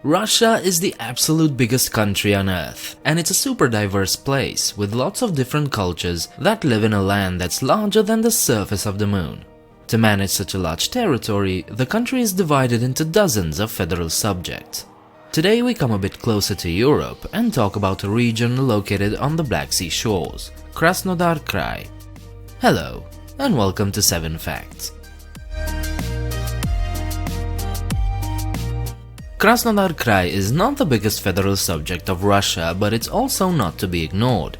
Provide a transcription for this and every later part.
Russia is the absolute biggest country on Earth, and it's a super diverse place with lots of different cultures that live in a land that's larger than the surface of the moon. To manage such a large territory, the country is divided into dozens of federal subjects. Today we come a bit closer to Europe and talk about a region located on the Black Sea shores, Krasnodar Krai. Hello, and welcome to 7 Facts. Krasnodar Krai is not the biggest federal subject of Russia, but it's also not to be ignored.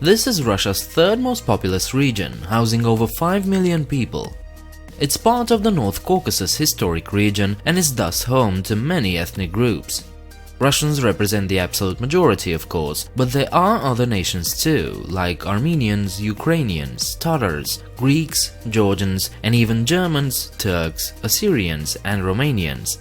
This is Russia's third most populous region, housing over 5 million people. It's part of the North Caucasus historic region and is thus home to many ethnic groups. Russians represent the absolute majority, of course, but there are other nations too, like Armenians, Ukrainians, Tatars, Greeks, Georgians, and even Germans, Turks, Assyrians, and Romanians.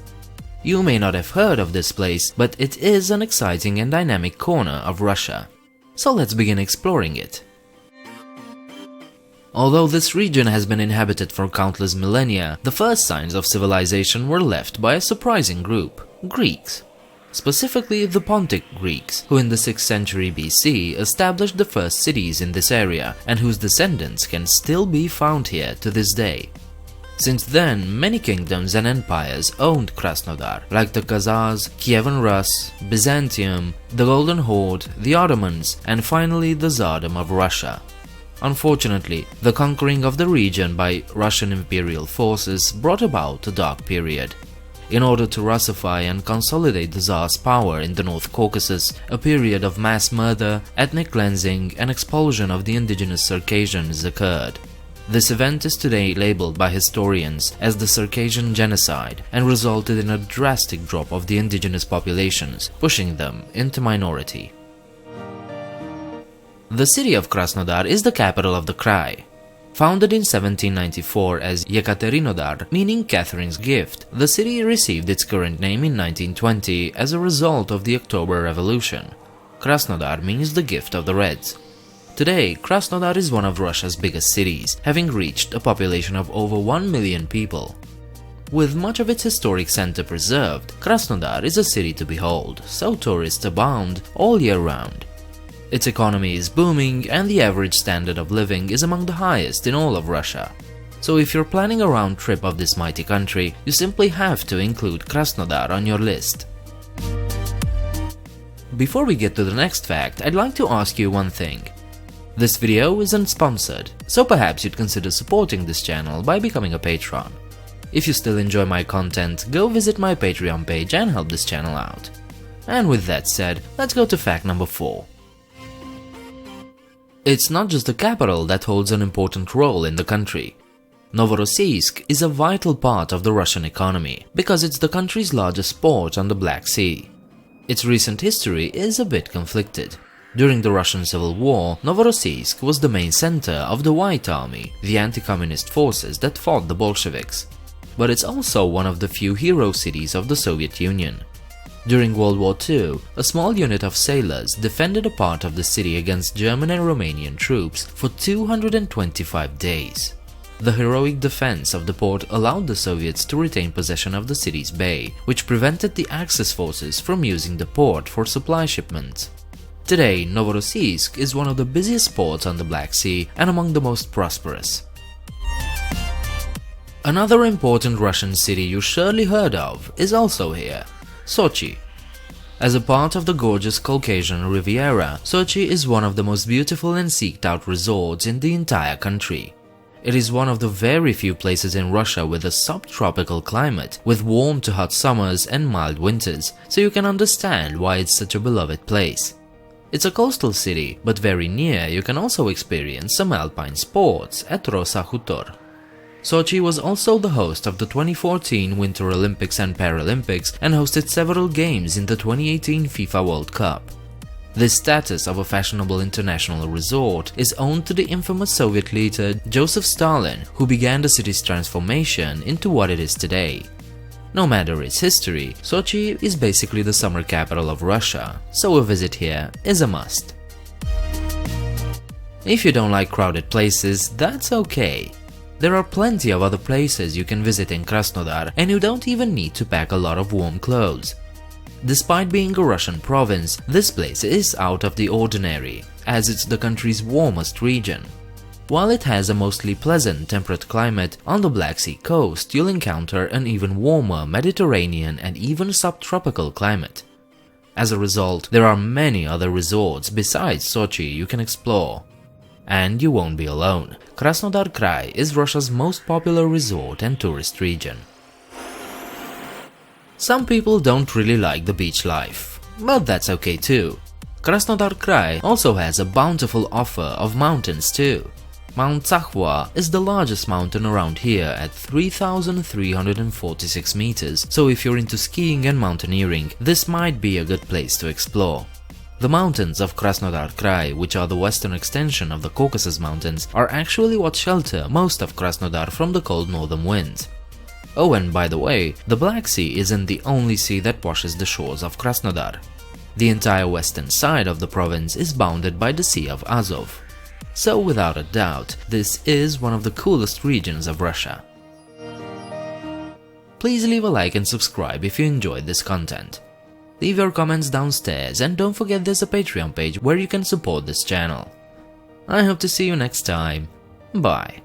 You may not have heard of this place, but it is an exciting and dynamic corner of Russia. So let's begin exploring it. Although this region has been inhabited for countless millennia, the first signs of civilization were left by a surprising group, Greeks. Specifically the Pontic Greeks, who in the 6th century BC established the first cities in this area and whose descendants can still be found here to this day. Since then, many kingdoms and empires owned Krasnodar, like the Khazars, Kievan Rus, Byzantium, the Golden Horde, the Ottomans, and finally the Tsardom of Russia. Unfortunately, the conquering of the region by Russian imperial forces brought about a dark period. In order to Russify and consolidate the Tsar's power in the North Caucasus, a period of mass murder, ethnic cleansing, and expulsion of the indigenous Circassians occurred. This event is today labeled by historians as the Circassian genocide and resulted in a drastic drop of the indigenous populations, pushing them into minority. The city of Krasnodar is the capital of the Krai. Founded in 1794 as Yekaterinodar, meaning Catherine's gift, the city received its current name in 1920 as a result of the October Revolution. Krasnodar means the gift of the Reds. Today, Krasnodar is one of Russia's biggest cities, having reached a population of over 1 million people. With much of its historic center preserved, Krasnodar is a city to behold, so tourists abound all year round. Its economy is booming and the average standard of living is among the highest in all of Russia. So if you're planning a round trip of this mighty country, you simply have to include Krasnodar on your list. Before we get to the next fact, I'd like to ask you one thing. This video isn't sponsored, so perhaps you'd consider supporting this channel by becoming a patron. If you still enjoy my content, go visit my Patreon page and help this channel out. And with that said, let's go to fact number 4. It's not just the capital that holds an important role in the country. Novorossiisk is a vital part of the Russian economy, because it's the country's largest port on the Black Sea. Its recent history is a bit conflicted. During the Russian Civil War, Novorossiisk was the main center of the White Army, the anti-communist forces that fought the Bolsheviks. But it's also one of the few hero cities of the Soviet Union. During World War II, a small unit of sailors defended a part of the city against German and Romanian troops for 225 days. The heroic defense of the port allowed the Soviets to retain possession of the city's bay, which prevented the Axis forces from using the port for supply shipments. Today, Novorossiisk is one of the busiest ports on the Black Sea and among the most prosperous. Another important Russian city you surely heard of is also here, Sochi. As a part of the gorgeous Caucasian Riviera, Sochi is one of the most beautiful and seeked-out resorts in the entire country. It is one of the very few places in Russia with a subtropical climate, with warm to hot summers and mild winters, so you can understand why it's such a beloved place. It's a coastal city, but very near you can also experience some alpine sports at Rosa Hutor. Sochi was also the host of the 2014 Winter Olympics and Paralympics and hosted several games in the 2018 FIFA World Cup. This status of a fashionable international resort is owed to the infamous Soviet leader Joseph Stalin, who began the city's transformation into what it is today. No matter its history, Sochi is basically the summer capital of Russia, so a visit here is a must. If you don't like crowded places, that's okay. There are plenty of other places you can visit in Krasnodar and you don't even need to pack a lot of warm clothes. Despite being a Russian province, this place is out of the ordinary, as it's the country's warmest region. While it has a mostly pleasant temperate climate, on the Black Sea coast you'll encounter an even warmer Mediterranean and even subtropical climate. As a result, there are many other resorts besides Sochi you can explore. And you won't be alone. Krasnodar Krai is Russia's most popular resort and tourist region. Some people don't really like the beach life, but that's okay too. Krasnodar Krai also has a bountiful offer of mountains too. Mount Sakhwa is the largest mountain around here at 3,346 meters, so if you're into skiing and mountaineering, this might be a good place to explore. The mountains of Krasnodar Krai, which are the western extension of the Caucasus Mountains, are actually what shelter most of Krasnodar from the cold northern winds. Oh, and by the way, the Black Sea isn't the only sea that washes the shores of Krasnodar. The entire western side of the province is bounded by the Sea of Azov. So without a doubt, this is one of the coolest regions of Russia. Please leave a like and subscribe if you enjoyed this content. Leave your comments downstairs and don't forget there's a Patreon page where you can support this channel. I hope to see you next time. Bye.